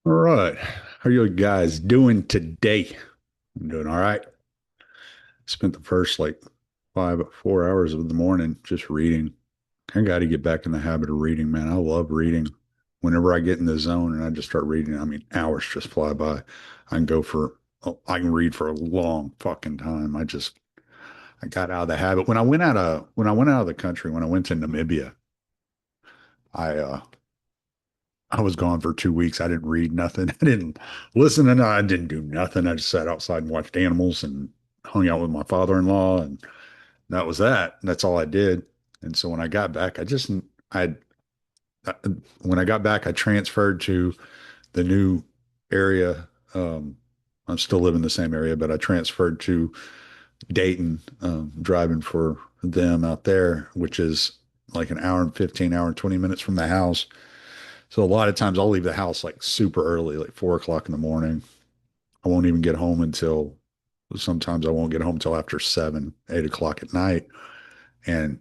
All right. How are you guys doing today? I'm doing all right. Spent the first like 4 hours of the morning just reading. I got to get back in the habit of reading, man. I love reading. Whenever I get in the zone and I just start reading, I mean, hours just fly by. I can read for a long fucking time. I got out of the habit. When I went out of the country, when I went to Namibia, I, uh, I was gone for 2 weeks. I didn't read nothing. I didn't listen and I didn't do nothing. I just sat outside and watched animals and hung out with my father-in-law, and that was that. That's all I did. And so when I got back, I I- when I got back, I transferred to the new area. I'm still living in the same area, but I transferred to Dayton, driving for them out there, which is like an hour and 15, hour and 20 minutes from the house. So a lot of times I'll leave the house like super early, like 4 o'clock in the morning. I won't even get home until sometimes I won't get home till after 7, 8 o'clock at night. And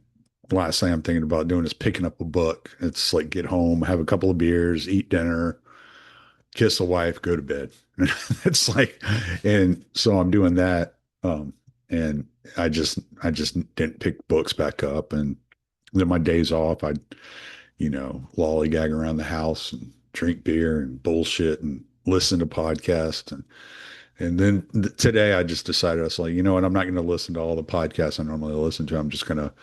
the last thing I'm thinking about doing is picking up a book. It's like get home, have a couple of beers, eat dinner, kiss the wife, go to bed. It's like, and so I'm doing that. And I just didn't pick books back up. And then my days off, I lollygag around the house and drink beer and bullshit and listen to podcasts. And then today I just decided I was like, you know what? I'm not going to listen to all the podcasts I normally listen to. I'm just going to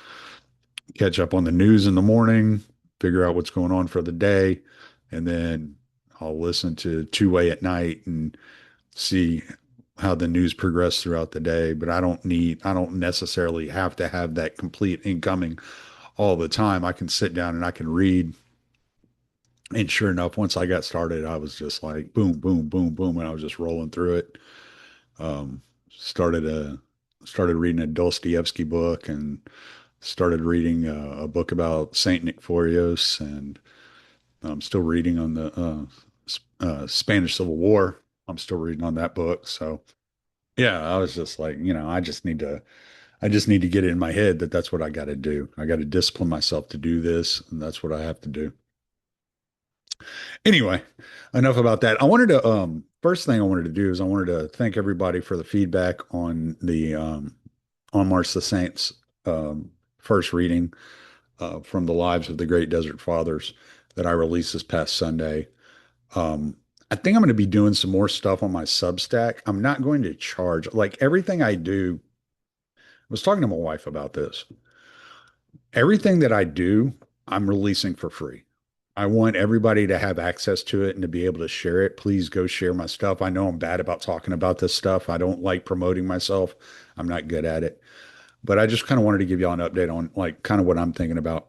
catch up on the news in the morning, figure out what's going on for the day, and then I'll listen to two way at night and see how the news progressed throughout the day. But I don't necessarily have to have that complete incoming all the time. I can sit down and I can read. And sure enough, once I got started, I was just like boom, boom, boom, boom, and I was just rolling through it. Um, started a started reading a Dostoevsky book and started reading a book about Saint Nicephorus, and I'm still reading on the Spanish Civil War. I'm still reading on that book. So yeah, I was just like, I just need to get it in my head that that's what I got to do. I got to discipline myself to do this, and that's what I have to do. Anyway, enough about that. I wanted to first thing I wanted to do is I wanted to thank everybody for the feedback on the on March the Saints first reading from the lives of the great Desert Fathers that I released this past Sunday. Um, I think I'm going to be doing some more stuff on my Substack. I'm not going to charge like everything I do. I was talking to my wife about this. Everything that I do, I'm releasing for free. I want everybody to have access to it and to be able to share it. Please go share my stuff. I know I'm bad about talking about this stuff. I don't like promoting myself. I'm not good at it. But I just kind of wanted to give y'all an update on like kind of what I'm thinking about.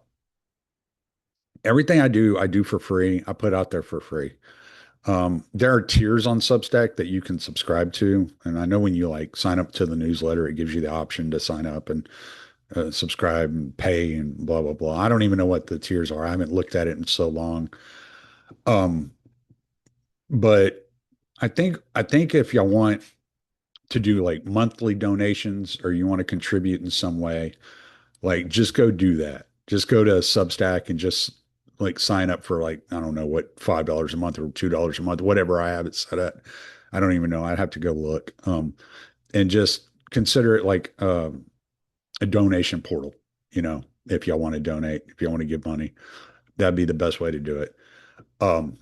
Everything I do for free. I put out there for free. There are tiers on Substack that you can subscribe to. And I know when you like sign up to the newsletter, it gives you the option to sign up and subscribe and pay and blah, blah, blah. I don't even know what the tiers are. I haven't looked at it in so long. Um, but I think if y'all want to do like monthly donations or you want to contribute in some way, like just go do that. Just go to Substack and just like sign up for like, I don't know what, $5 a month or $2 a month, whatever I have it set at. I don't even know. I'd have to go look. And just consider it like a donation portal, you know, if y'all want to donate, if you want to give money, that'd be the best way to do it. Um,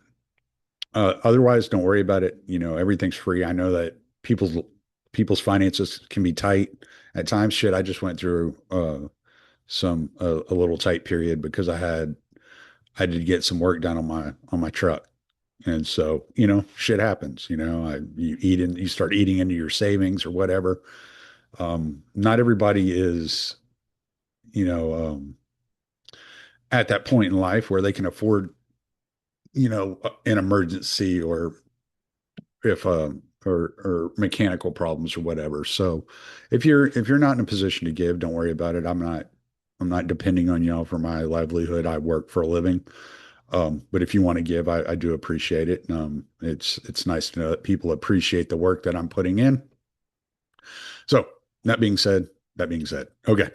Otherwise, don't worry about it. You know, everything's free. I know that people's finances can be tight at times. Shit, I just went through a little tight period because I did get some work done on my truck, and so shit happens. You start eating into your savings or whatever. Not everybody is you know at that point in life where they can afford an emergency or if or mechanical problems or whatever. So if you're not in a position to give, don't worry about it. I'm not depending on y'all for my livelihood. I work for a living. But if you want to give, I do appreciate it. It's nice to know that people appreciate the work that I'm putting in. So that being said, okay.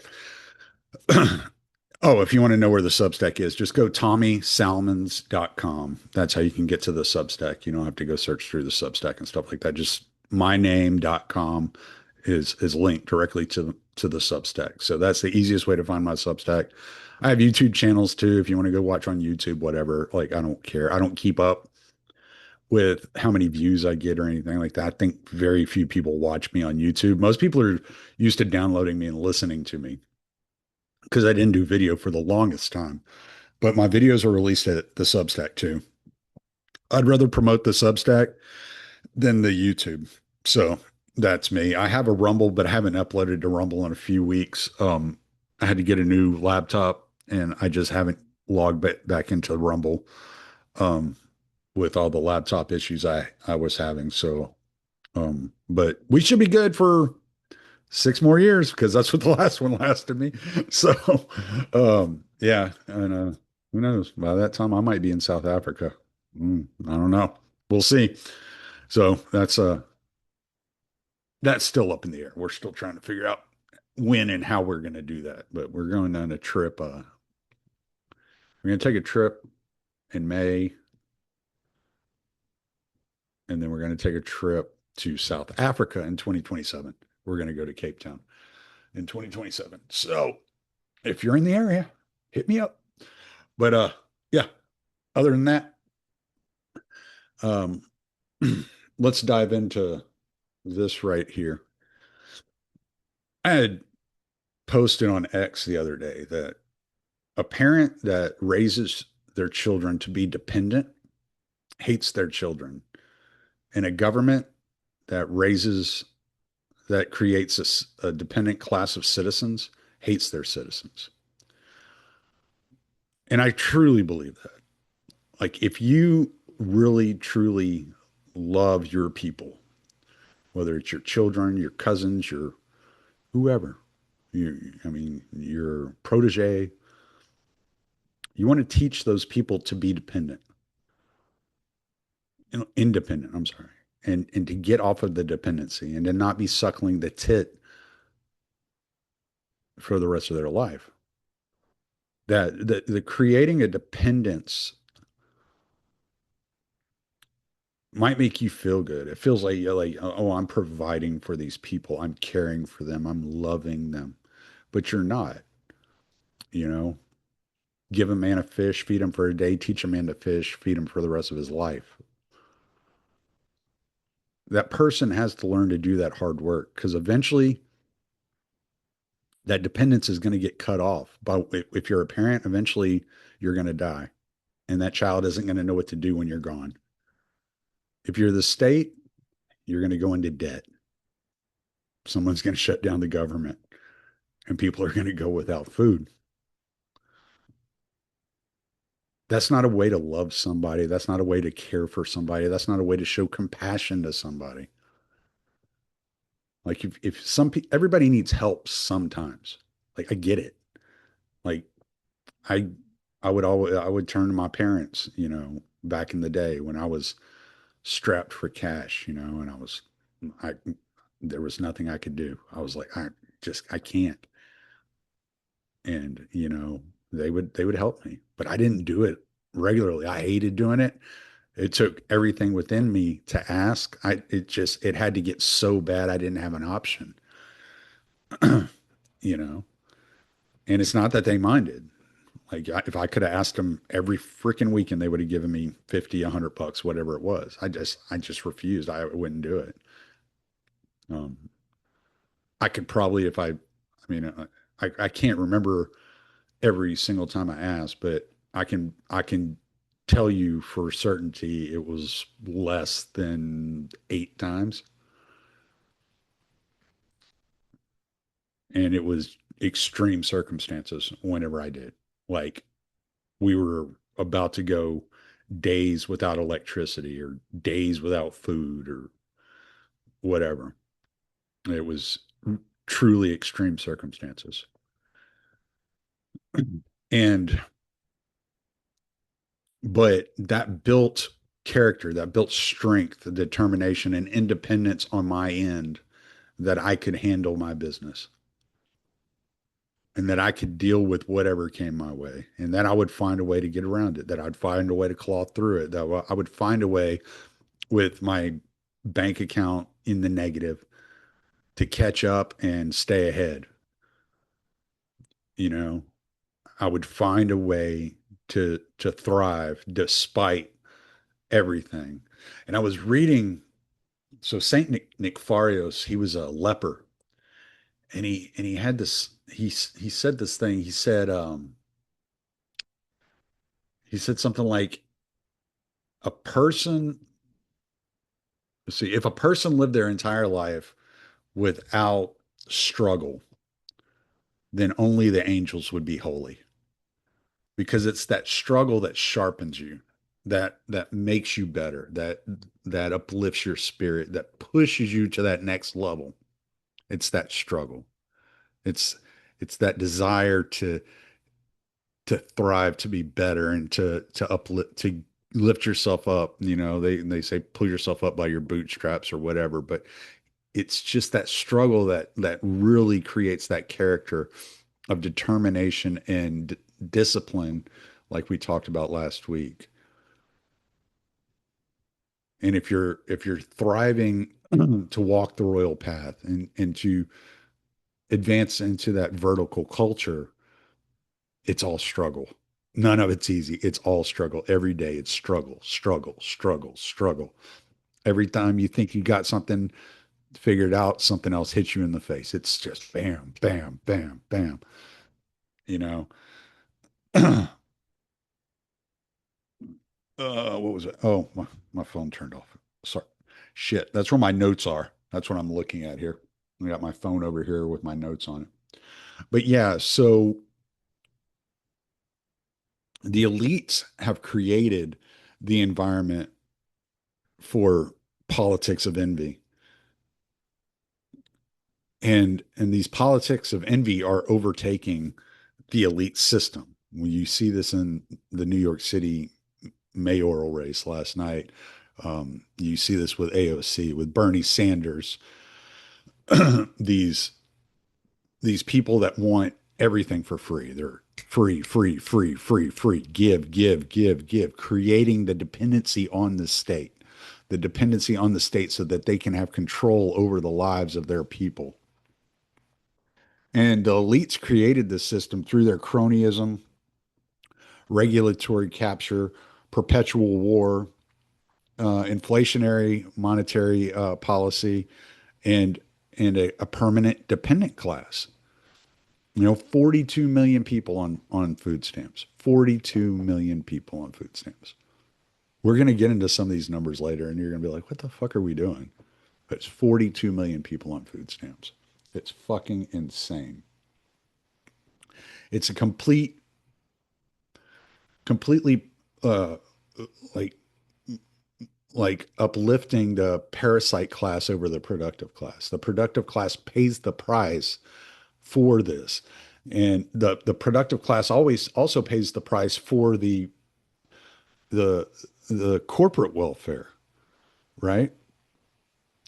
Oh, if you want to know where the Substack is, just go TommySalmons.com. That's how you can get to the Substack. You don't have to go search through the Substack and stuff like that. Just myname.com is linked directly to the Substack. So that's the easiest way to find my Substack. I have YouTube channels too. If you want to go watch on YouTube, whatever, like I don't care. I don't keep up with how many views I get or anything like that. I think very few people watch me on YouTube. Most people are used to downloading me and listening to me because I didn't do video for the longest time. But my videos are released at the Substack too. I'd rather promote the Substack than the YouTube. So that's me. I have a Rumble, but I haven't uploaded to Rumble in a few weeks. I had to get a new laptop and I just haven't logged back into Rumble um, with all the laptop issues I was having. So, but we should be good for 6 more years because that's what the last one lasted me. So, yeah, and who knows? By that time, I might be in South Africa. I don't know. We'll see. So that's still up in the air. We're still trying to figure out when and how we're going to do that. But we're going on a trip. We're going to take a trip in May, and then we're going to take a trip to South Africa in 2027. We're going to go to Cape Town in 2027. So if you're in the area, hit me up. But yeah, other than that, um, let's dive into this right here. I had posted on X the other day that a parent that raises their children to be dependent hates their children, and a government that raises that creates a dependent class of citizens hates their citizens. And I truly believe that. Like, if you really, truly love your people, whether it's your children, your cousins, your whoever, I mean, your protege, you want to teach those people to be dependent, independent, I'm sorry, and to get off of the dependency and to not be suckling the tit for the rest of their life. That the creating a dependence might make you feel good. It feels like, oh, I'm providing for these people. I'm caring for them. I'm loving them. But you're not, you know. Give a man a fish, feed him for a day, teach a man to fish, feed him for the rest of his life. That person has to learn to do that hard work because eventually that dependence is going to get cut off. But if you're a parent, eventually you're going to die and that child isn't going to know what to do when you're gone. If you're the state, you're going to go into debt. Someone's going to shut down the government and people are going to go without food. That's not a way to love somebody. That's not a way to care for somebody. That's not a way to show compassion to somebody. Like if some people, everybody needs help sometimes. Like I get it. Like I, I would turn to my parents, back in the day when I was strapped for cash, and I, there was nothing I could do. I was like, I can't. And, they would help me, but I didn't do it regularly. I hated doing it. It took everything within me to ask. It had to get so bad. I didn't have an option, you know, and it's not that they minded. Like if I could have asked them every freaking weekend, they would have given me 50, $100, whatever it was. I just refused. I wouldn't do it. Um, I could probably, mean, I can't remember every single time I asked, but I can tell you for certainty it was less than 8 times, and it was extreme circumstances whenever I did. Like we were about to go days without electricity or days without food or whatever. It was truly extreme circumstances. And but that built character, that built strength, determination, and independence on my end that I could handle my business. and that I could deal with whatever came my way, and that I would find a way to get around it, that I'd find a way to claw through it, that I would find a way with my bank account in the negative to catch up and stay ahead. You know, I would find a way to thrive despite everything. And I was reading, so Saint Nicfarios, he was a leper, and he had this he said this thing. He said something like a person, let's see, if a person lived their entire life without struggle, then only the angels would be holy, because it's that struggle that sharpens you, that makes you better, that uplifts your spirit, that pushes you to that next level. It's that struggle. It's it's that desire to thrive, to be better, and to uplift, to lift yourself up. You know, they say pull yourself up by your bootstraps or whatever, but it's just that struggle that really creates that character of determination and discipline, like we talked about last week. And if you're thriving to walk the royal path and to advance into that vertical culture, it's all struggle. None of it's easy. It's all struggle. Every day it's struggle, struggle, struggle, struggle. Every time you think you got something figured out, something else hits you in the face. It's just bam, bam, bam, bam. You know, what was it? Oh, my phone turned off. Sorry. Shit. That's where my notes are. That's what I'm looking at here. I got my phone over here with my notes on it. But yeah, so the elites have created the environment for politics of envy. And these politics of envy are overtaking the elite system. When you see this in the New York City mayoral race last night, you see this with AOC, with Bernie Sanders, these these people that want everything for free. They're free, free, free, free, free. Give, give, give, give. Creating the dependency on the state, the dependency on the state, so that they can have control over the lives of their people. And the elites created this system through their cronyism, regulatory capture, perpetual war, inflationary monetary policy, and a permanent dependent class. 42 million people on food stamps. 42 million people on food stamps. We're going to get into some of these numbers later, and you're going to be like, what the fuck are we doing? But it's 42 million people on food stamps. It's fucking insane. It's a completely uh, like uplifting the parasite class over the productive class. The productive class pays the price for this. And the productive class always also pays the price for the the corporate welfare, right?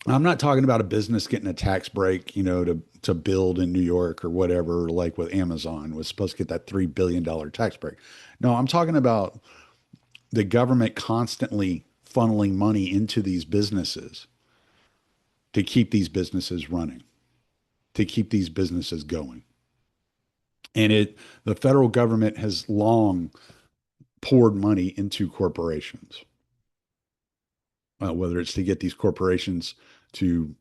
I'm not talking about a business getting a tax break, to build in New York or whatever, like with Amazon was supposed to get that $3 billion tax break. No, I'm talking about the government constantly funneling money into these businesses to keep these businesses running, to keep these businesses going. And the federal government has long poured money into corporations, whether it's to get these corporations to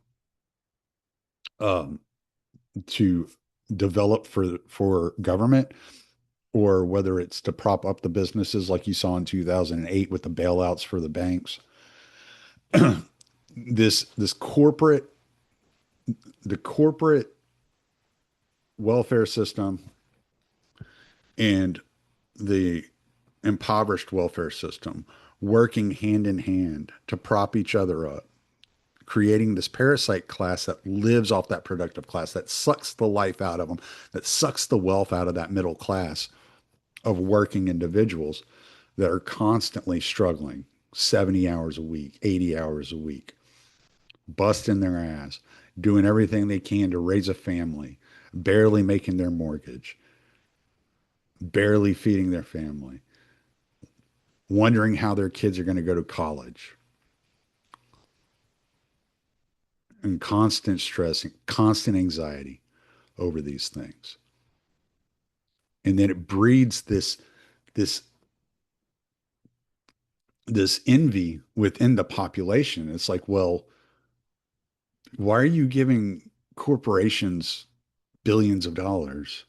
um, to develop for government, or whether it's to prop up the businesses like you saw in 2008 with the bailouts for the banks. This corporate the corporate welfare system and the impoverished welfare system working hand in hand to prop each other up, creating this parasite class that lives off that productive class, that sucks the life out of them, that sucks the wealth out of that middle class of working individuals that are constantly struggling 70 hours a week, 80 hours a week, busting their ass, doing everything they can to raise a family, barely making their mortgage, barely feeding their family, wondering how their kids are going to go to college, and constant stress and constant anxiety over these things. And then it breeds this this envy within the population. It's like, well, why are you giving corporations billions of dollars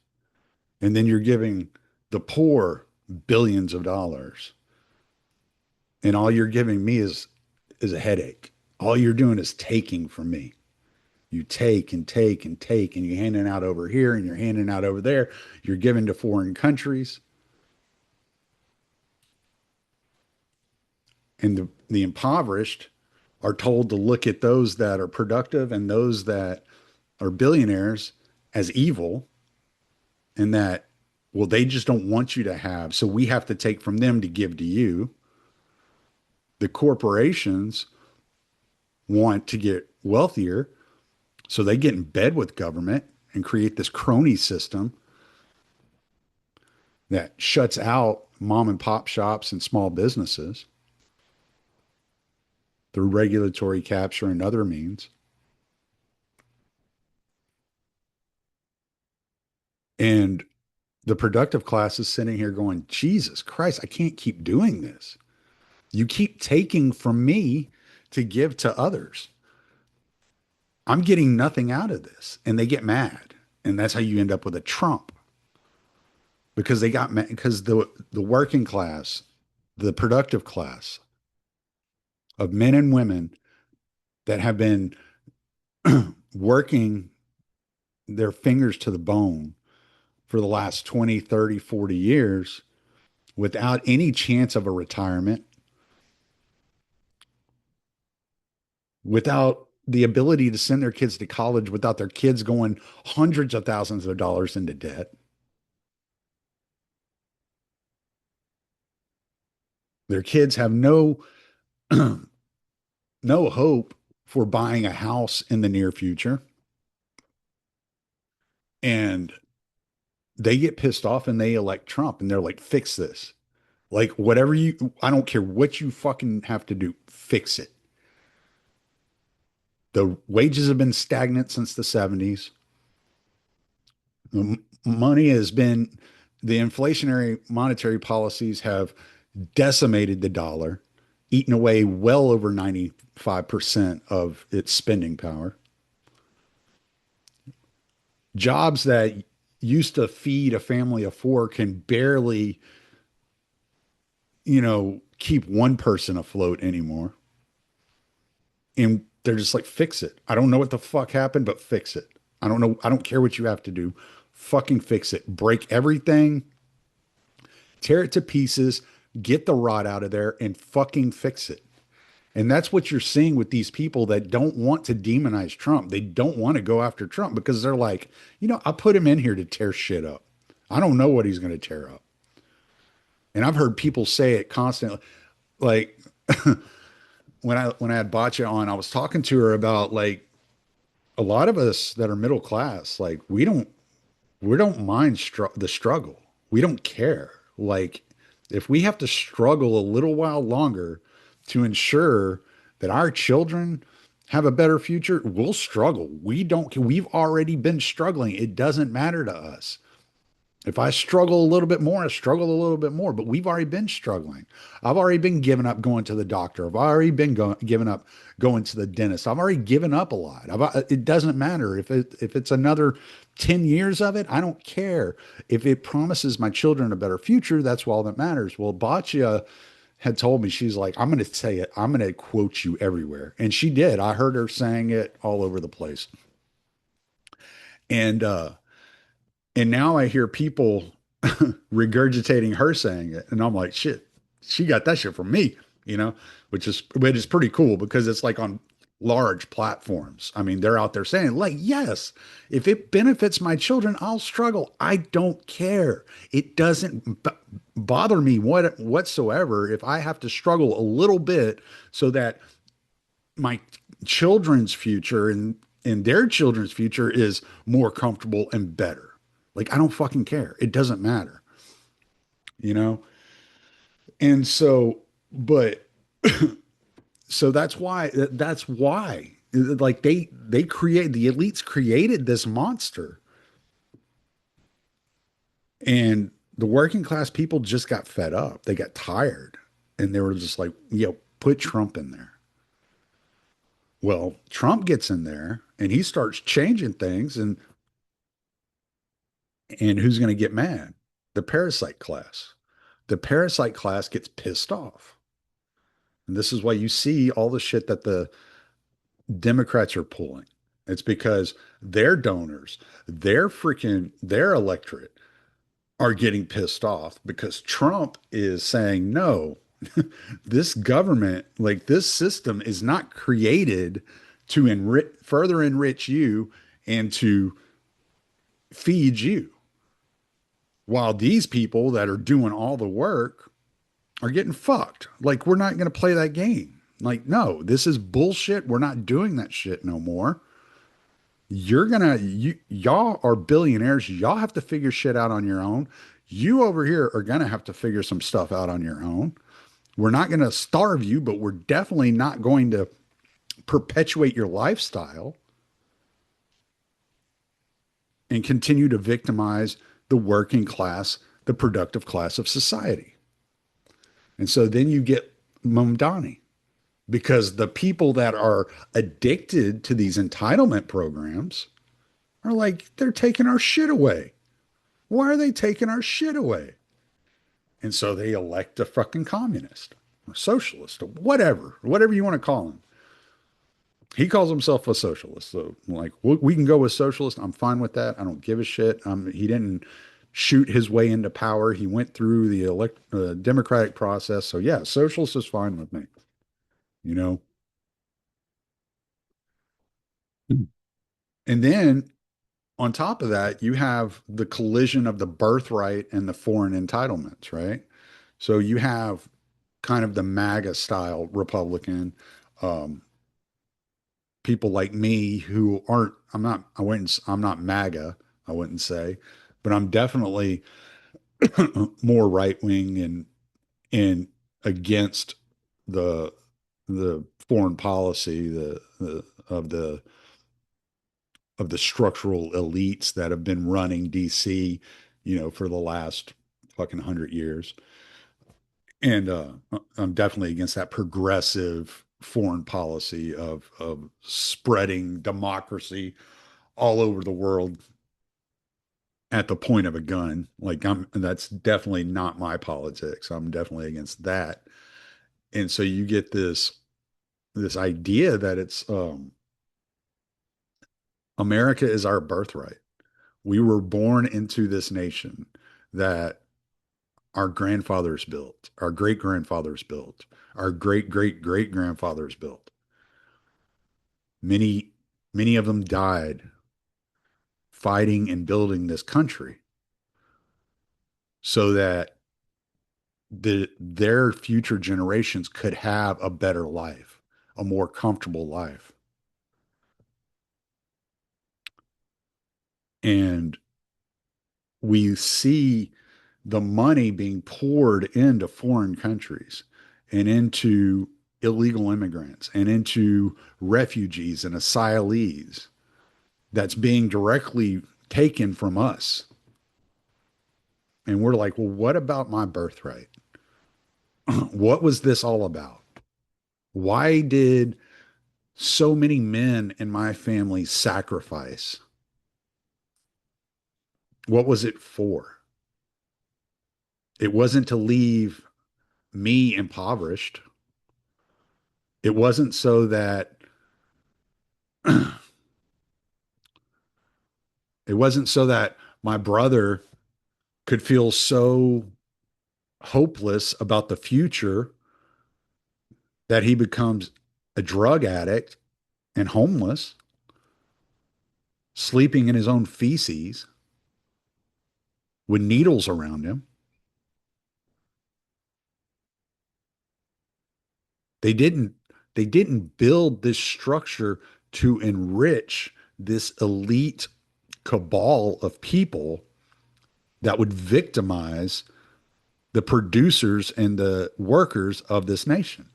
and then you're giving the poor billions of dollars and all you're giving me is a headache. All you're doing is taking from me. You take and take and take, and you're handing out over here and you're handing out over there. You're giving to foreign countries. And the impoverished are told to look at those that are productive and those that are billionaires as evil, and that, well, they just don't want you to have. So we have to take from them to give to you. The corporations want to get wealthier. So they get in bed with government and create this crony system that shuts out mom and pop shops and small businesses through regulatory capture and other means. And the productive class is sitting here going, Jesus Christ, I can't keep doing this. You keep taking from me to give to others. I'm getting nothing out of this. And they get mad. And that's how you end up with a Trump because they got mad because the working class, the productive class of men and women that have been working their fingers to the bone for the last 20, 30, 40 years without any chance of a retirement, without the ability to send their kids to college, without their kids going hundreds of thousands of dollars into debt. Their kids have no hope for buying a house in the near future. And they get pissed off and they elect Trump and they're like, fix this. Like, whatever I don't care what you fucking have to do, fix it. The wages have been stagnant since the 70s. The money has been, the inflationary monetary policies have decimated the dollar, eaten away well over 95% of its spending power. Jobs that used to feed a family of four can barely, keep one person afloat anymore. And they're just like, fix it. I don't know what the fuck happened, but fix it. I don't know. I don't care what you have to do. Fucking fix it. Break everything, tear it to pieces, get the rot out of there, and fucking fix it. And that's what you're seeing with these people that don't want to demonize Trump. They don't want to go after Trump because they're like, I put him in here to tear shit up. I don't know what he's going to tear up. And I've heard people say it constantly. Like when I had Batya on, I was talking to her about like a lot of us that are middle class, like we don't mind the struggle. We don't care. Like if we have to struggle a little while longer to ensure that our children have a better future, we'll struggle. We've already been struggling. It doesn't matter to us. If I struggle a little bit more, I struggle a little bit more, but we've already been struggling. I've already been giving up going to the doctor. I've already been giving up going to the dentist. I've already given up a lot. It doesn't matter if it's another 10 years of it. I don't care. If it promises my children a better future, that's all that matters. Well, Batya had told me, she's like, I'm going to say it. I'm going to quote you everywhere. And she did. I heard her saying it all over the place. And, and now I hear people regurgitating her saying it. And I'm like, shit, she got that shit from me, which is pretty cool because it's like on large platforms. I mean, they're out there saying, like, yes, if it benefits my children, I'll struggle. I don't care. It doesn't bother me whatsoever if I have to struggle a little bit so that my children's future and their children's future is more comfortable and better. Like, I don't fucking care. It doesn't matter. you know? And so, but so that's why like they create the elites created this monster, and the working class people just got fed up. They got tired, and they were just like, "Yo, put Trump in there." Well, Trump gets in there and he starts changing things, and who's going to get mad? The parasite class. The parasite class gets pissed off. And this is why you see all the shit that the Democrats are pulling. It's because their donors, their electorate are getting pissed off because Trump is saying, no, this government, like this system is not created to further enrich you and to feed you. While these people that are doing all the work are getting fucked. Like, we're not going to play that game. Like, no, this is bullshit. We're not doing that shit no more. Y'all are billionaires. Y'all have to figure shit out on your own. You over here are going to have to figure some stuff out on your own. We're not going to starve you, but we're definitely not going to perpetuate your lifestyle and continue to victimize the working class, the productive class of society. And so then you get Mamdani, because the people that are addicted to these entitlement programs are like, they're taking our shit away. Why are they taking our shit away? And so they elect a fucking communist, a socialist, or whatever you want to call him. He calls himself a socialist. So, like, we can go with socialist. I'm fine with that. I don't give a shit. He didn't shoot his way into power. He went through the democratic process. So, yeah, socialist is fine with me, you know? And then on top of that, you have the collision of the birthright and the foreign entitlements, right? So you have kind of the MAGA style Republican, um, people like me who aren't, I'm not MAGA, I wouldn't say, but I'm definitely more right wing and against the the foreign policy, the structural elites that have been running DC, for the last fucking 100 years. And I'm definitely against that progressive foreign policy of spreading democracy all over the world at the point of a gun. Like, that's definitely not my politics. I'm definitely against that. And so you get this idea that it's America is our birthright. We were born into this nation that our grandfathers built, our great grandfathers built, our great great great grandfathers built. Many, many of them died fighting and building this country so that their future generations could have a better life, a more comfortable life. And we see the money being poured into foreign countries and into illegal immigrants and into refugees and asylees that's being directly taken from us. And we're like, well, what about my birthright? What was this all about? Why did so many men in my family sacrifice? What was it for? It wasn't to leave me impoverished. It wasn't so that it wasn't so that my brother could feel so hopeless about the future that he becomes a drug addict and homeless, sleeping in his own feces with needles around him. They didn't they didn't build this structure to enrich this elite cabal of people that would victimize the producers and the workers of this nation.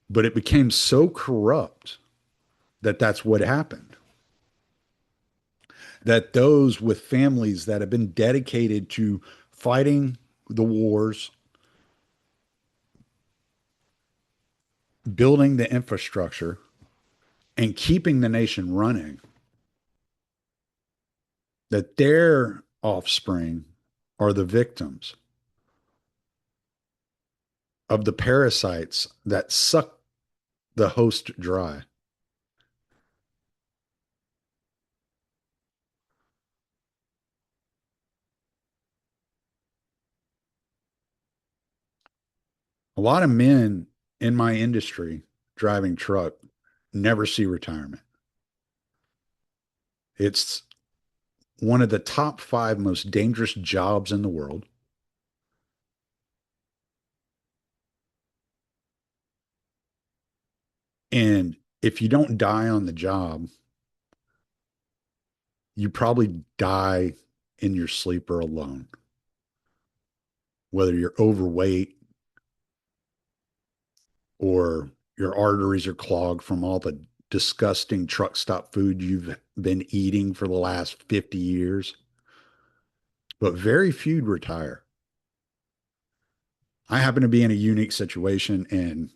But it became so corrupt that that's what happened. That those with families that have been dedicated to fighting the wars, building the infrastructure, and keeping the nation running, that their offspring are the victims of the parasites that suck the host dry. A lot of men in my industry driving truck never see retirement. It's one of the top five most dangerous jobs in the world. And if you don't die on the job, you probably die in your sleeper alone, whether you're overweight or your arteries are clogged from all the disgusting truck stop food you've been eating for the last 50 years. But very few retire. I happen to be in a unique situation and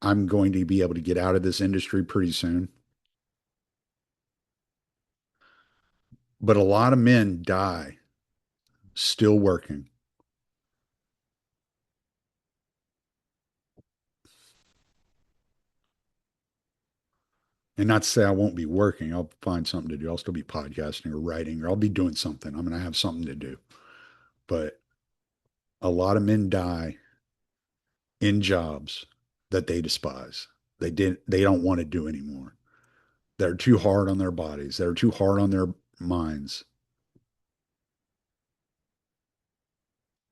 I'm going to be able to get out of this industry pretty soon. But a lot of men die still working. And not to say I won't be working. I'll find something to do. I'll still be podcasting or writing, or I'll be doing something. I'm going to have something to do. But a lot of men die in jobs that they despise. They don't want to do anymore. They're too hard on their bodies. They're too hard on their minds.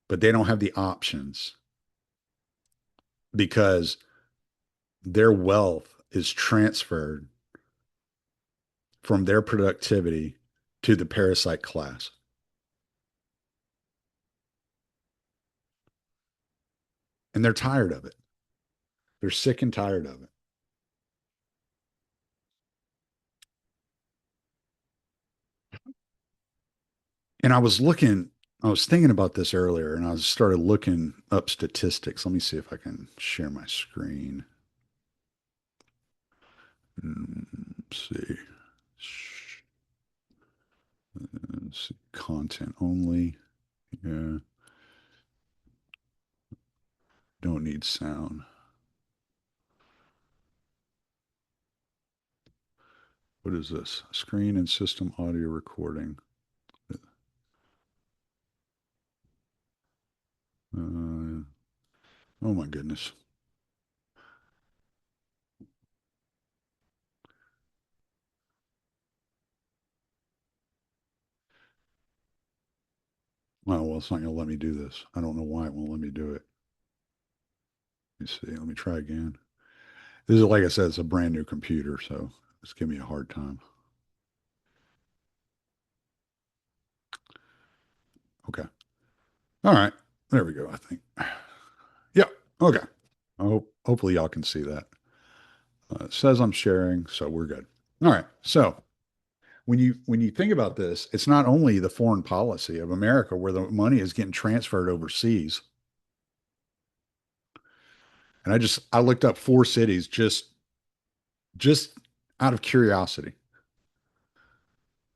But they don't have the options because their wealth is transferred from their productivity to the parasite class. And they're tired of it. They're sick and tired of it. And I was thinking about this earlier and I started looking up statistics. Let me see if I can share my screen. Let's see. Let's see. Content only. Yeah. Don't need sound. What is this? Screen and system audio recording. Oh my goodness. Oh, well, it's not going to let me do this. I don't know why it won't let me do it. Let me see. Let me try again. This is, like I said, it's a brand new computer, so it's giving me a hard time. Okay. All right. There we go, I think. Yeah. Okay. Hopefully y'all can see that. It says I'm sharing, so we're good. All right. So when you think about this, it's not only the foreign policy of America where the money is getting transferred overseas. And I looked up four cities just out of curiosity.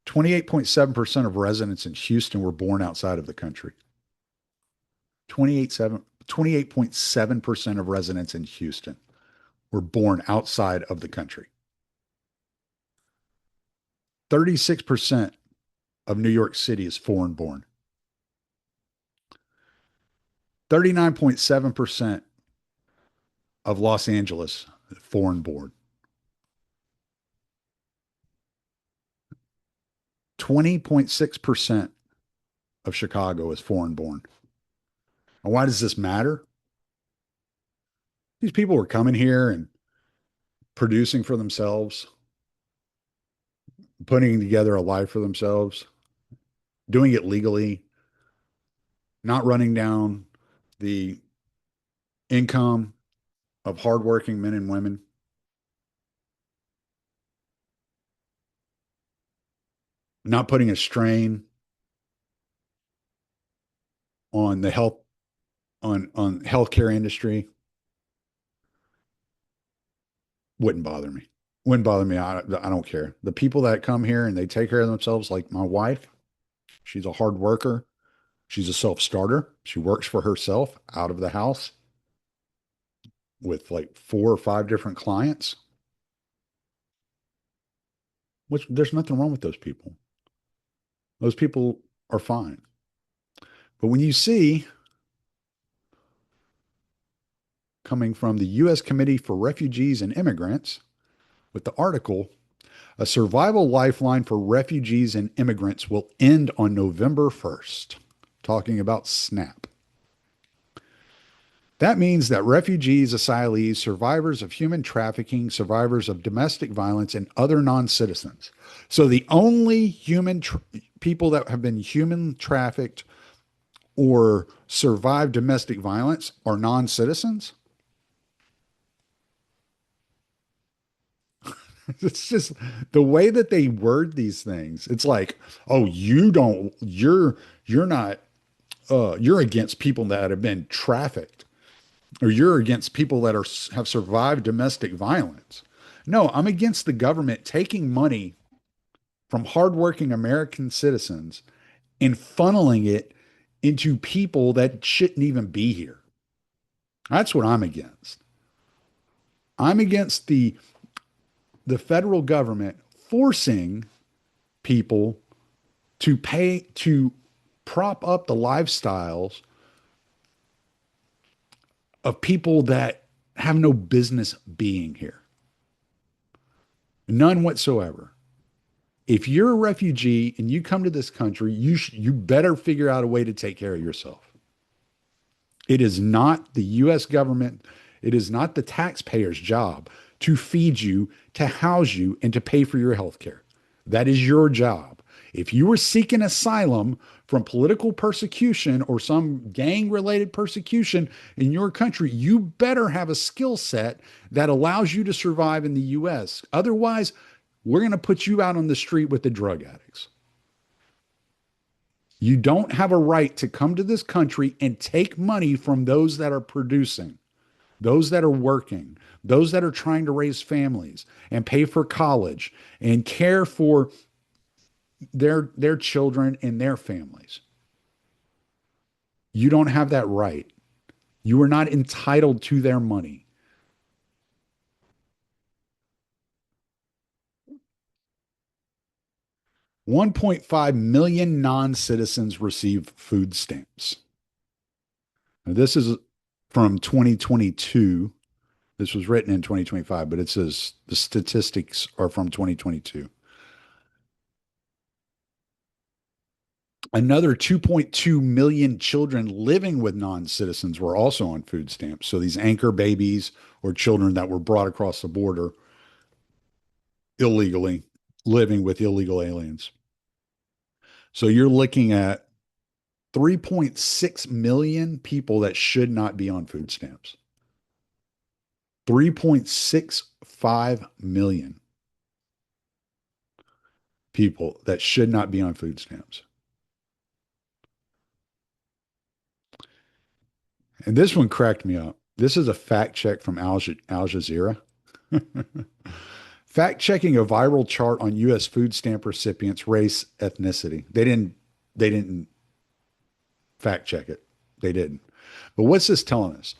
28.7% of residents in Houston were born outside of the country. 28.7% of residents in Houston were born outside of the country. 36% of New York City is foreign born. 39.7% of Los Angeles, foreign born. 20.6% of Chicago is foreign born. And why does this matter? These people were coming here and producing for themselves, putting together a life for themselves, doing it legally, not running down the income of hardworking men and women, not putting a strain on the health on healthcare industry wouldn't bother me. Wouldn't bother me. I don't care. The people that come here and they take care of themselves, like my wife, she's a hard worker. She's a self starter. She works for herself out of the house with like 4 or 5 different clients, which there's nothing wrong with those people. Those people are fine. But when you see coming from the U.S. Committee for Refugees and Immigrants with the article, a survival lifeline for refugees and immigrants will end on November 1st, talking about SNAP. That means that refugees, asylees, survivors of human trafficking, survivors of domestic violence, and other non citizens. So the only people that have been human trafficked or survived domestic violence are non citizens. It's just the way that they word these things. It's like, oh, you're not, you're against people that have been trafficked, or you're against people that have survived domestic violence. No, I'm against the government taking money from hardworking American citizens and funneling it into people that shouldn't even be here. That's what I'm against. I'm against the federal government forcing people to pay to prop up the lifestyles of people that have no business being here. None whatsoever. If you're a refugee and you come to this country, you better figure out a way to take care of yourself. It is not the US government, it is not the taxpayer's job to feed you, to house you, and to pay for your health care. That is your job. If you were seeking asylum from political persecution or some gang related persecution in your country, you better have a skill set that allows you to survive in the US. Otherwise, we're going to put you out on the street with the drug addicts. You don't have a right to come to this country and take money from those that are producing, those that are working, those that are trying to raise families and pay for college and care for their children and their families. You don't have that right. You are not entitled to their money. 1.5 million non-citizens receive food stamps. Now, this is from 2022. This was written in 2025, but it says the statistics are from 2022. Another 2.2 million children living with non-citizens were also on food stamps. So these anchor babies or children that were brought across the border illegally, living with illegal aliens. So you're looking at 3.6 million people that should not be on food stamps. 3.65 million people that should not be on food stamps. And this one cracked me up. This is a fact check from Al Jazeera. Fact checking a viral chart on U.S. food stamp recipients' race, ethnicity. They didn't fact check it. They didn't. But what's this telling us?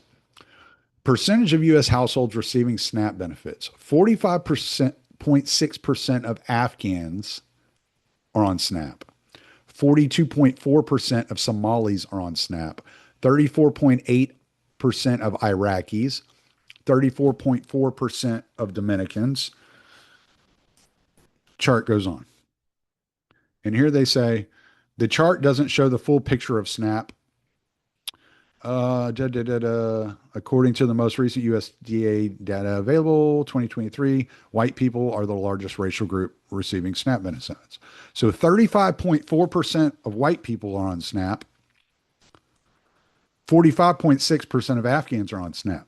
Percentage of U.S. households receiving SNAP benefits. 45.6% of Afghans are on SNAP. 42.4% of Somalis are on SNAP. 34.8% of Iraqis. 34.4% of Dominicans. Chart goes on. And here they say the chart doesn't show the full picture of SNAP. According to the most recent USDA data available, 2023, white people are the largest racial group receiving SNAP benefits. So 35.4% of white people are on SNAP. 45.6% of Afghans are on SNAP.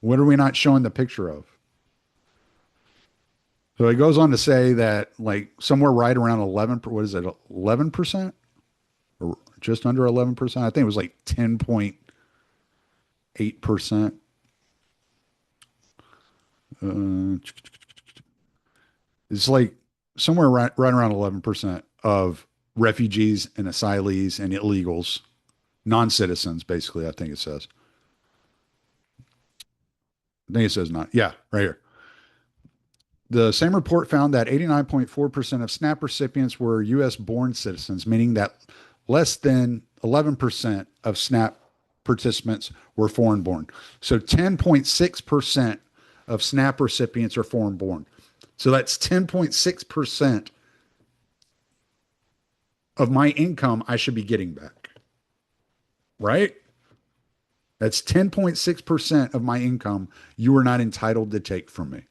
What are we not showing the picture of? So it goes on to say that like somewhere right around 11, what is it, 11%? Or just under 11%? I think it was like 10.8%. It's like somewhere right around 11% of refugees and asylees and illegals, non-citizens, basically, I think it says. I think it says not. Yeah, right here. The same report found that 89.4% of SNAP recipients were U.S. born citizens, meaning that less than 11% of SNAP participants were foreign born. So 10.6% of SNAP recipients are foreign born. So that's 10.6% of my income I should be getting back, right? That's 10.6% of my income you are not entitled to take from me.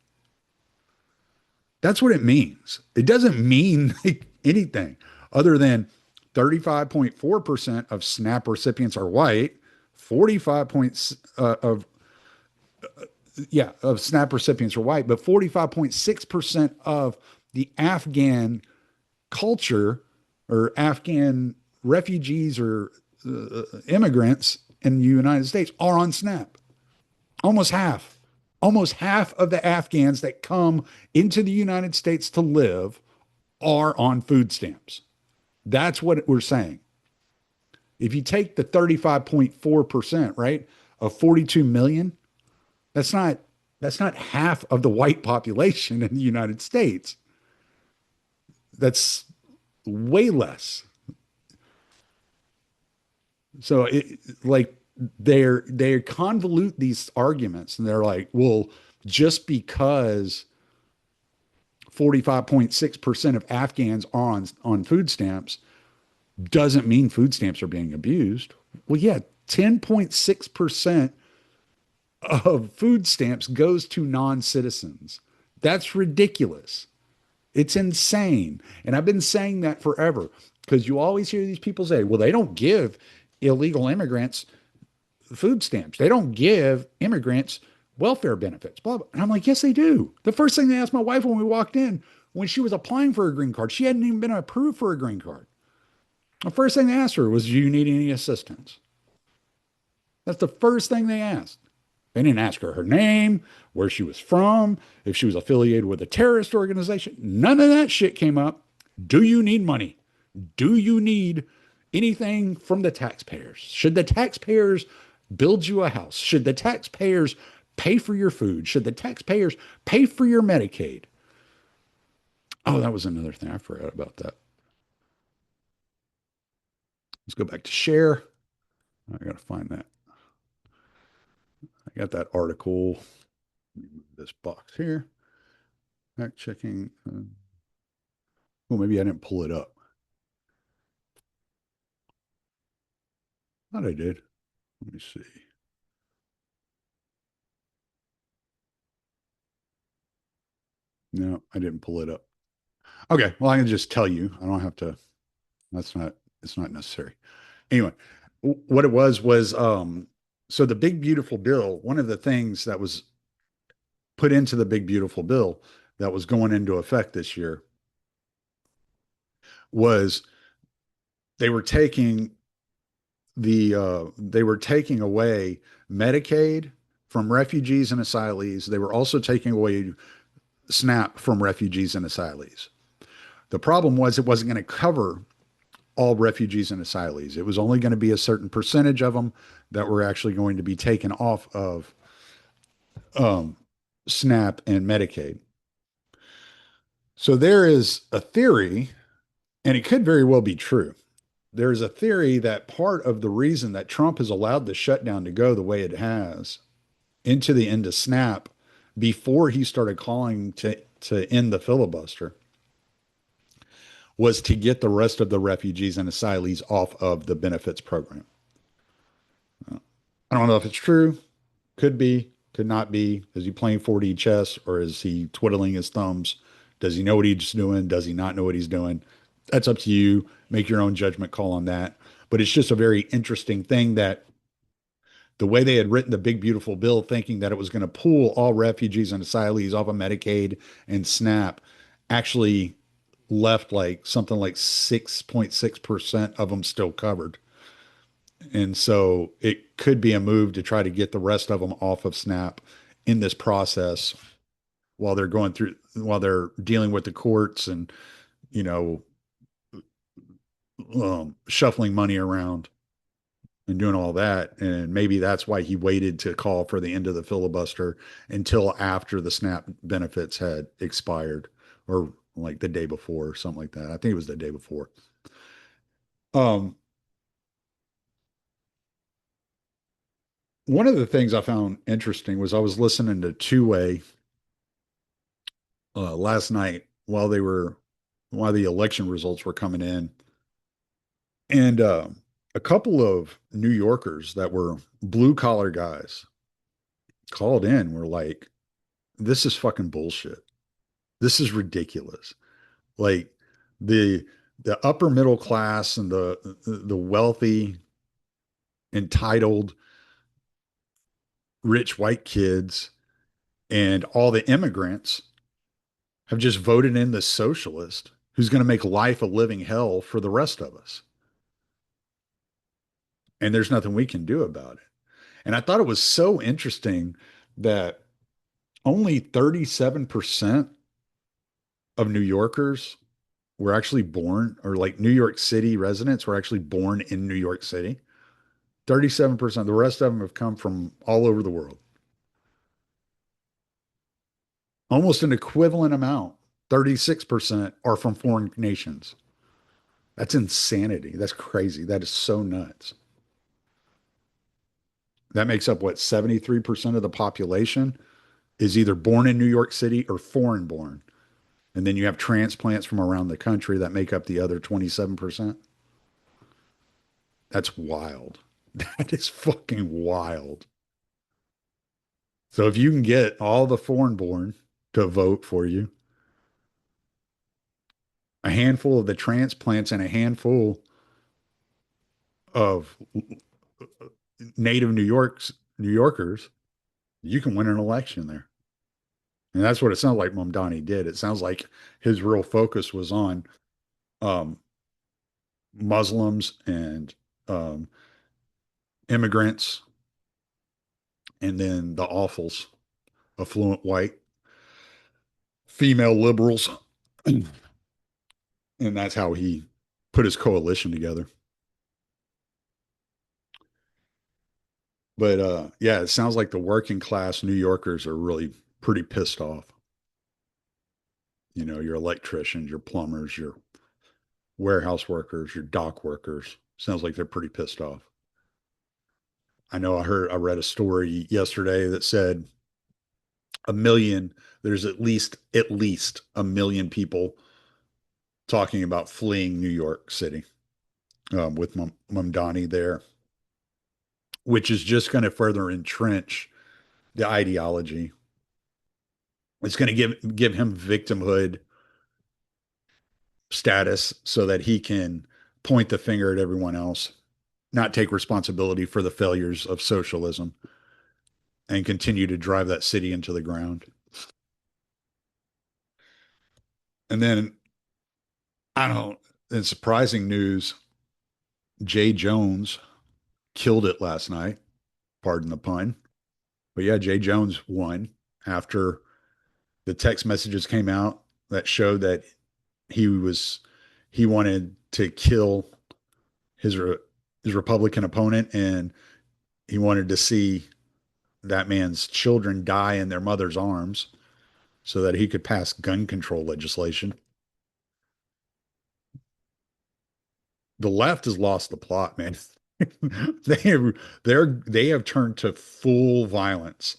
That's what it means. It doesn't mean like anything other than 35.4% of SNAP recipients are white, 45 points of SNAP recipients are white, but 45.6% of the Afghan culture or Afghan refugees or immigrants in the United States are on SNAP. Almost half. Almost half of the Afghans that come into the United States to live are on food stamps. That's what we're saying. If you take the 35.4%, right, of 42 million, that's not half of the white population in the United States. That's way less. So it like they convolute these arguments and they're like, well, just because 45.6% of Afghans are on food stamps doesn't mean food stamps are being abused. Well, yeah, 10.6% of food stamps goes to non-citizens. That's ridiculous. It's insane. And I've been saying that forever because you always hear these people say, well, they don't give illegal immigrants food stamps. They don't give immigrants welfare benefits. Blah, blah. And I'm like, yes, they do. The first thing they asked my wife when we walked in, when she was applying for a green card, she hadn't even been approved for a green card. The first thing they asked her was, do you need any assistance? That's the first thing they asked. They didn't ask her her name, where she was from, if she was affiliated with a terrorist organization. None of that shit came up. Do you need money? Do you need anything from the taxpayers? Should the taxpayers build you a house? Should the taxpayers pay for your food? Should the taxpayers pay for your Medicaid? Oh, that was another thing. I forgot about that. Let's go back to share. I got to find that. I got that article. This box here. Fact checking. Well, maybe I didn't pull it up. Thought I did. Let me see. No, I didn't pull it up. Okay, well, I can just tell you. I don't have to. That's not. It's not necessary. Anyway, what it was so the big beautiful bill. One of the things that was put into the big beautiful bill that was going into effect this year was they were taking they were taking away Medicaid from refugees and asylees. They were also taking away SNAP from refugees and asylees. The problem was it wasn't going to cover all refugees and asylees. It was only going to be a certain percentage of them that were actually going to be taken off of SNAP and Medicaid. So there is a theory, and it could very well be true. There's a theory that part of the reason that Trump has allowed the shutdown to go the way it has into the end of SNAP before he started calling to end the filibuster was to get the rest of the refugees and asylees off of the benefits program. I don't know if it's true. Could be, could not be. Is he playing 4D chess or is he twiddling his thumbs? Does he know what he's doing? Does he not know what he's doing? That's up to you. Make your own judgment call on that. But it's just a very interesting thing that The way they had written the big beautiful bill, thinking that it was going to pull all refugees and asylees off of Medicaid and SNAP, actually left like something like 6.6% of them still covered. And so it could be a move to try to get the rest of them off of SNAP in this process while they're dealing with the courts and, you know, shuffling money around and doing all that. And maybe that's why he waited to call for the end of the filibuster until after the SNAP benefits had expired, or like the day before or something like that. I think it was the day before. Um, One of the things I found interesting was I was listening to Two Way last night while the election results were coming in, and a couple of New Yorkers that were blue collar guys called in. Were like, "This is fucking bullshit. This is ridiculous. Like the the upper middle class and the wealthy, entitled, rich white kids and all the immigrants have just voted in the socialist who's going to make life a living hell for the rest of us. And there's nothing we can do about it." And I thought it was so interesting that only 37% of New Yorkers were actually born, or like New York City residents were actually born in New York City. 37%. The rest of them have come from all over the world. Almost an equivalent amount, 36% are from foreign nations. That's insanity. That's crazy. That is so nuts. That makes up what, 73% of the population is either born in New York City or foreign born. And then you have transplants from around the country that make up the other 27%. That's wild. That is fucking wild. So if you can get all the foreign born to vote for you, a handful of the transplants, and a handful of native New Yorkers, you can win an election there. And that's what it sounds like Mamdani did. It sounds like his real focus was on um, Muslims and um, immigrants, and then the awfuls, affluent white female liberals. And that's how he put his coalition together. But yeah, it sounds like the working class New Yorkers are really pretty pissed off. You know, your electricians, your plumbers, your warehouse workers, your dock workers. Sounds like they're pretty pissed off. I read a story yesterday that said a million, there's at least a million people talking about fleeing New York City with Mamdani there, which is just going to further entrench the ideology. It's going to give him victimhood status so that he can point the finger at everyone else, not take responsibility for the failures of socialism, and continue to drive that city into the ground. And then, I don't, in surprising news, Jay Jones killed it last night. Pardon the pun. But yeah, Jay Jones won after the text messages came out that showed that he was he wanted to kill his his Republican opponent, and he wanted to see that man's children die in their mother's arms so that he could pass gun control legislation. The left has lost the plot, man. They have turned to full violence,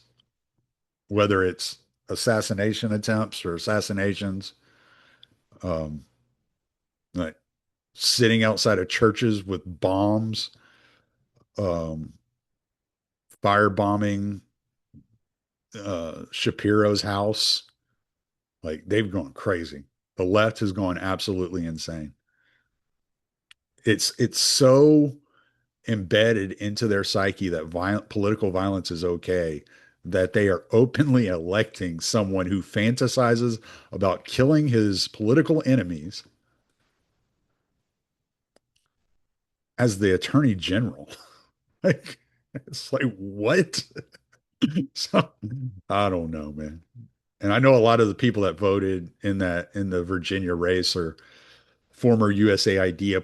whether it's assassination attempts or assassinations, um, like sitting outside of churches with bombs, um, firebombing Shapiro's house. Like, they've gone crazy. The left has gone absolutely insane. It's so embedded into their psyche that political violence is okay, that they are openly electing someone who fantasizes about killing his political enemies as the attorney general. Like, it's like, what? So, I don't know, man. And I know a lot of the people that voted in the Virginia race are former USAID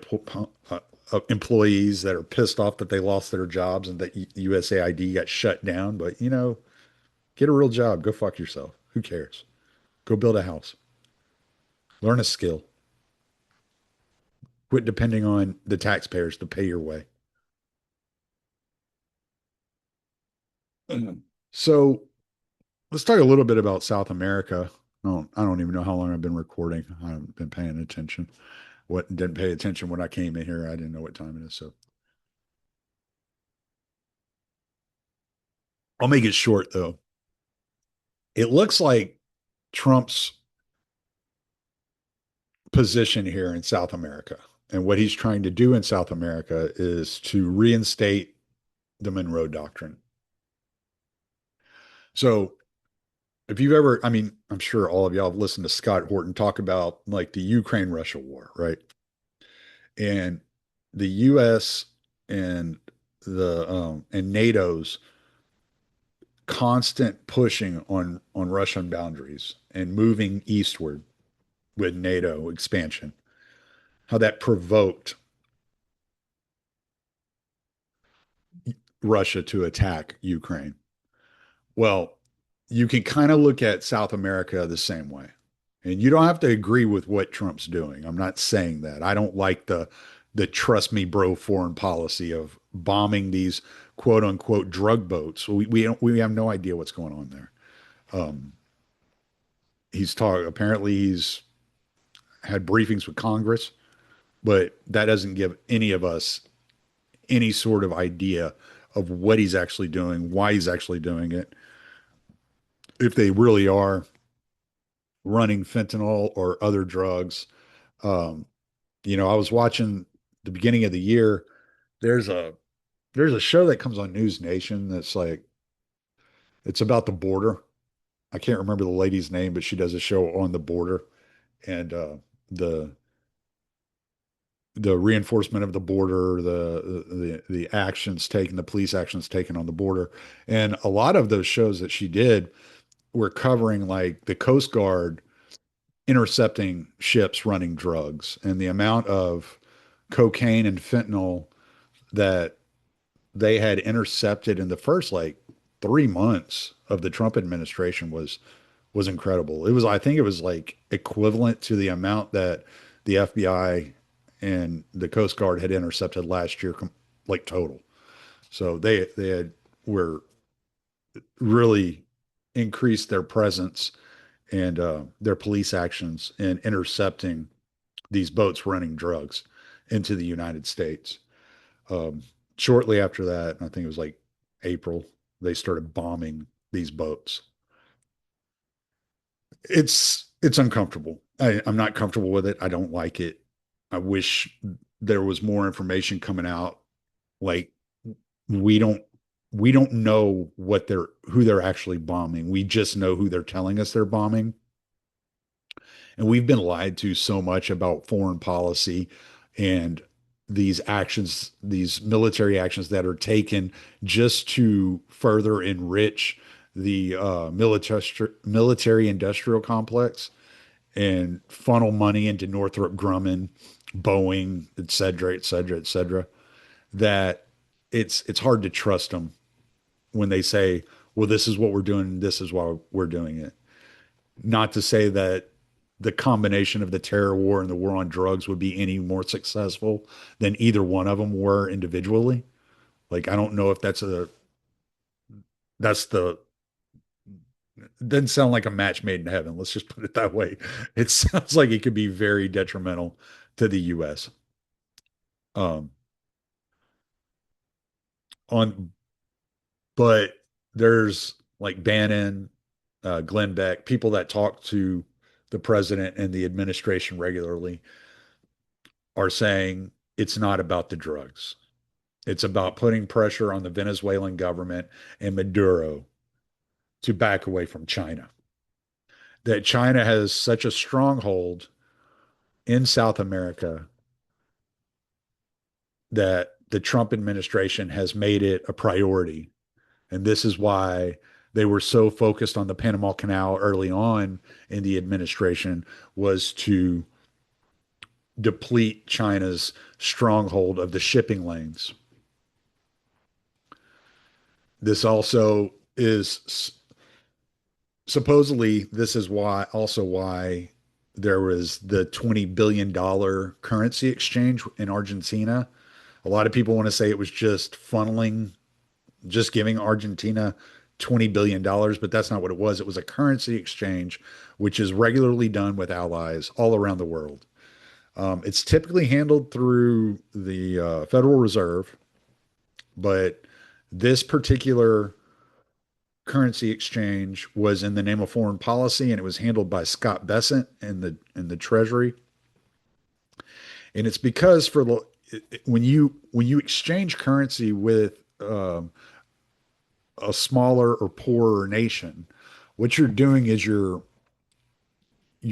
employees that are pissed off that they lost their jobs and that USAID got shut down. But get a real job. Go fuck yourself. Who cares? Go build a house. Learn a skill. Quit depending on the taxpayers to pay your way. So let's talk a little bit about South America. I don't even know how long I've been recording. I haven't been paying attention. What didn't pay attention when I came in here. I didn't know what time it is. So I'll make it short though. It looks like Trump's position here in South America and what he's trying to do in South America is to reinstate the Monroe Doctrine. So if you've ever, I mean, I'm sure all of y'all have listened to Scott Horton talk about like the Ukraine Russia war, right? And the US and and NATO's constant pushing on Russian boundaries and moving eastward with NATO expansion, how that provoked Russia to attack Ukraine. Well, you can kind of look at South America the same way. And you don't have to agree with what Trump's doing. I'm not saying that. I don't like the trust me bro foreign policy of bombing these quote unquote drug boats. We have no idea what's going on there. Um, apparently he's had briefings with Congress, but that doesn't give any of us any sort of idea of what he's actually doing, why he's actually doing it, if they really are running fentanyl or other drugs. Um, I was watching the beginning of the year. There's a there's a show that comes on News Nation that's like it's about the border. I can't remember the lady's name, but she does a show on the border and the the reinforcement of the border, the actions taken, the police actions taken on the border, and a lot of those shows that she did were covering like the Coast Guard intercepting ships running drugs and the amount of cocaine and fentanyl that they had intercepted in the first like 3 months of the Trump administration was incredible. I think it was like equivalent to the amount that the FBI and the Coast Guard had intercepted last year, like total. So they had were really increased their presence and their police actions in intercepting these boats running drugs into the United States. Um, Shortly after that, I think it was like April, they started bombing these boats. It's uncomfortable. I'm not comfortable with it. I don't like it. I wish there was more information coming out. Like we don't we don't know who they're actually bombing. We just know who they're telling us they're bombing. And we've been lied to so much about foreign policy and these actions, these military actions that are taken just to further enrich the military industrial complex and funnel money into Northrop Grumman, Boeing, et cetera, et cetera, et cetera, that it's hard to trust them when they say, well, this is what we're doing, this is why we're doing it. Not to say that the combination of the terror war and the war on drugs would be any more successful than either one of them were individually. Like, I don't know if that's the, doesn't sound like a match made in heaven. Let's just put it that way. It sounds like it could be very detrimental to the U.S. Um, on, but there's like Bannon, Glenn Beck, people that talk to the president and the administration regularly are saying it's not about the drugs. It's about putting pressure on the Venezuelan government and Maduro to back away from China. That China has such a stronghold in South America that the Trump administration has made it a priority. And this is why they were so focused on the Panama Canal early on in the administration, was to deplete China's stronghold of the shipping lanes. This also is supposedly this is why there was the $20 billion currency exchange in Argentina. A lot of people want to say it was just giving Argentina $20 billion, but that's not what it was. It was a currency exchange, which is regularly done with allies all around the world. It's typically handled through the Federal Reserve, but this particular currency exchange was in the name of foreign policy, and it was handled by Scott Bessent in the Treasury. And it's because when you exchange currency with a smaller or poorer nation, what you're doing is you're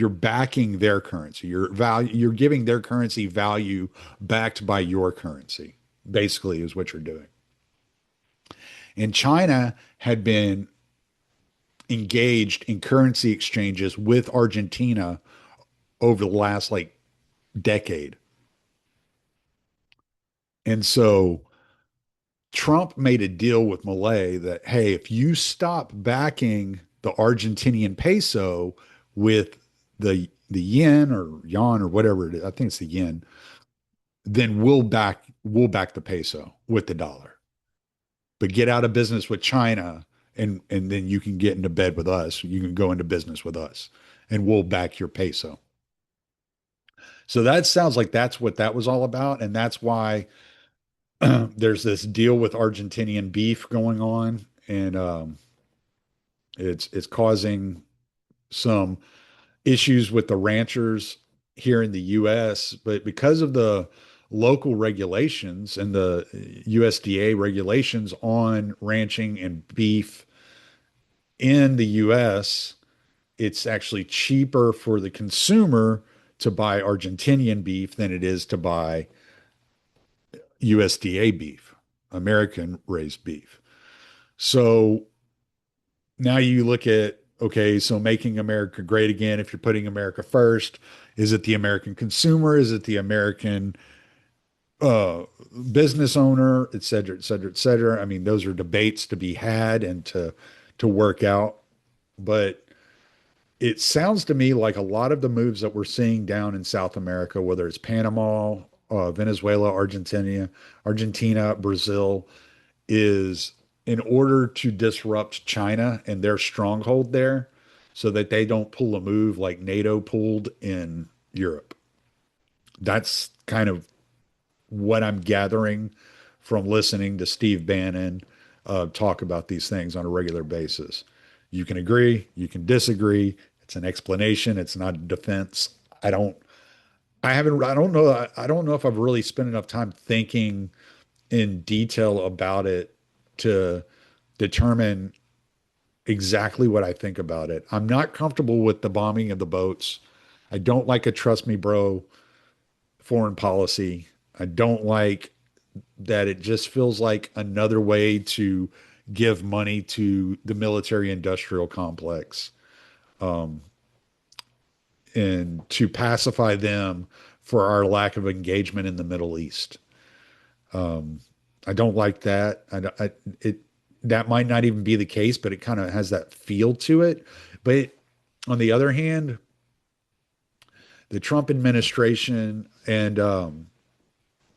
backing their currency. You're giving their currency value backed by your currency, basically, is what you're doing. And China had been engaged in currency exchanges with Argentina over the last like decade. And so Trump made a deal with Malay that, hey, if you stop backing the Argentinian peso with the yen or yuan or whatever it is, I think it's the yen, then we'll back the peso with the dollar. But get out of business with China, and then you can get into bed with us. You can go into business with us and we'll back your peso. So that sounds like that's what that was all about. And that's why there's this deal with Argentinian beef going on. And it's causing some issues with the ranchers here in the US, but because of the local regulations and the USDA regulations on ranching and beef in the US, it's actually cheaper for the consumer to buy Argentinian beef than it is to buy USDA beef, American raised beef. So now you look at, okay, so making America great again, if you're putting America first, is it the American consumer? Is it the American uh, business owner, et cetera, et cetera, et cetera? I mean, those are debates to be had and to work out. But it sounds to me like a lot of the moves that we're seeing down in South America, whether it's Panama, Venezuela, Argentina, Brazil, is in order to disrupt China and their stronghold there so that they don't pull a move like NATO pulled in Europe. That's kind of what I'm gathering from listening to Steve Bannon talk about these things on a regular basis. You can agree, you can disagree. It's an explanation, it's not a defense. I don't, I don't know if I've really spent enough time thinking in detail about it to determine exactly what I think about it. I'm not comfortable with the bombing of the boats. I don't like a trust me, bro, foreign policy. I don't like that it just feels like another way to give money to the military industrial complex and to pacify them for our lack of engagement in the Middle East. Um, I don't like that. It that might not even be the case, but it kind of has that feel to it. But on the other hand, the Trump administration and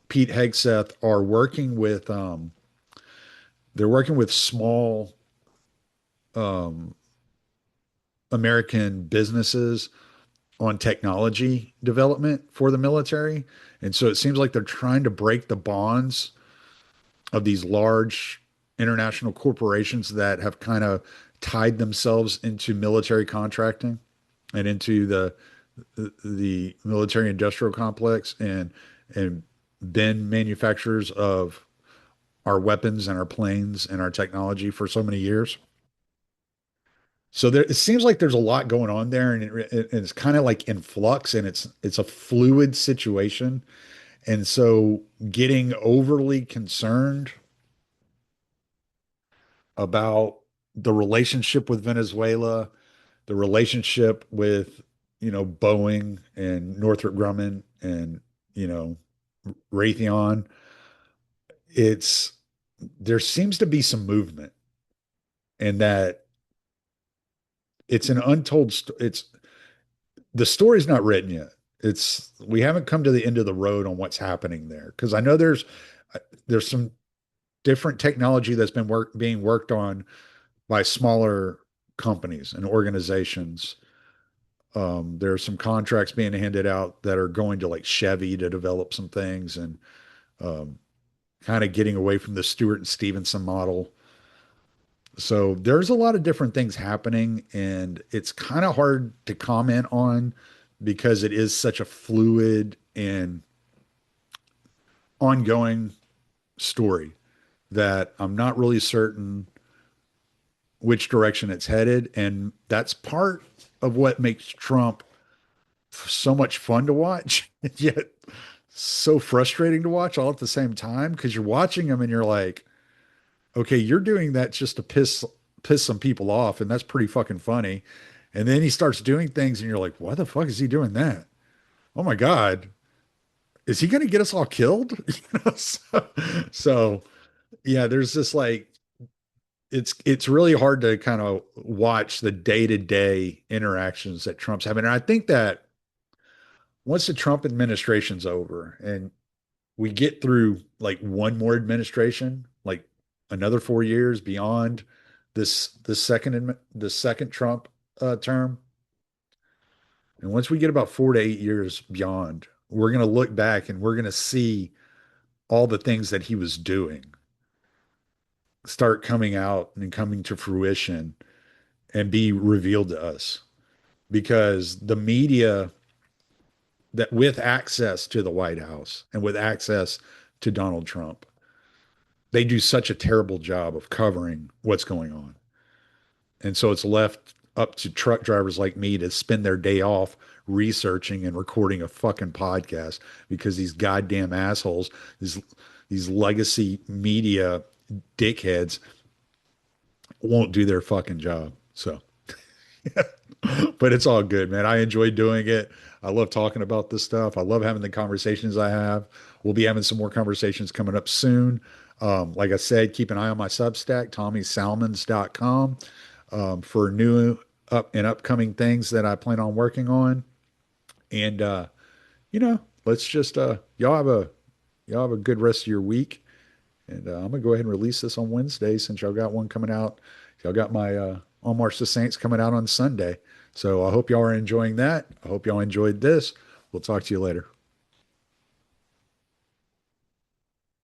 Pete Hegseth are working with they're working with small um, American businesses on technology development for the military, and so it seems like they're trying to break the bonds of these large international corporations that have kind of tied themselves into military contracting and into the military industrial complex and been manufacturers of our weapons and our planes and our technology for so many years. So there, it seems like there's a lot going on there, and it's kind of like in flux, and it's a fluid situation. And so getting overly concerned about the relationship with Venezuela, the relationship with, Boeing and Northrop Grumman and, you know, Raytheon, it's there seems to be some movement, and that it's an untold it's the story's not written yet. It's we haven't come to the end of the road on what's happening there, because I know there's some different technology that's been being worked on by smaller companies and organizations. There are some contracts being handed out that are going to like Chevy to develop some things, and um, kind of getting away from the Stewart and Stevenson model. So there's a lot of different things happening, and it's kind of hard to comment on because it is such a fluid and ongoing story that I'm not really certain which direction it's headed. And that's part of what makes Trump so much fun to watch, yet so frustrating to watch all at the same time, because you're watching him and you're like, okay, you're doing that just to piss some people off, and that's pretty fucking funny. And then he starts doing things, and you're like, why the fuck is he doing that? Oh my God, is he going to get us all killed? So, yeah, there's this like it's really hard to kind of watch the day-to-day interactions that Trump's having. And I think that once the Trump administration's over and we get through like one more administration, like another 4 years beyond this second Trump term, and once we get about 4 to 8 years beyond, we're going to look back and we're going to see all the things that he was doing start coming out and coming to fruition and be revealed to us, because the media that with access to the White House and with access to Donald Trump, they do such a terrible job of covering what's going on. And so it's left up to truck drivers like me to spend their day off researching and recording a fucking podcast, because these goddamn assholes, these legacy media dickheads won't do their fucking job. So, but it's all good, man. I enjoy doing it. I love talking about this stuff. I love having the conversations I have. We'll be having some more conversations coming up soon. Like I said, keep an eye on my Substack, TommySalmons.com, for new up and upcoming things that I plan on working on. And let's just y'all have a good rest of your week. And I'm gonna go ahead and release this on Wednesday, since y'all got one coming out. Y'all got my On March the Saints coming out on Sunday. So I hope y'all are enjoying that. I hope y'all enjoyed this. We'll talk to you later.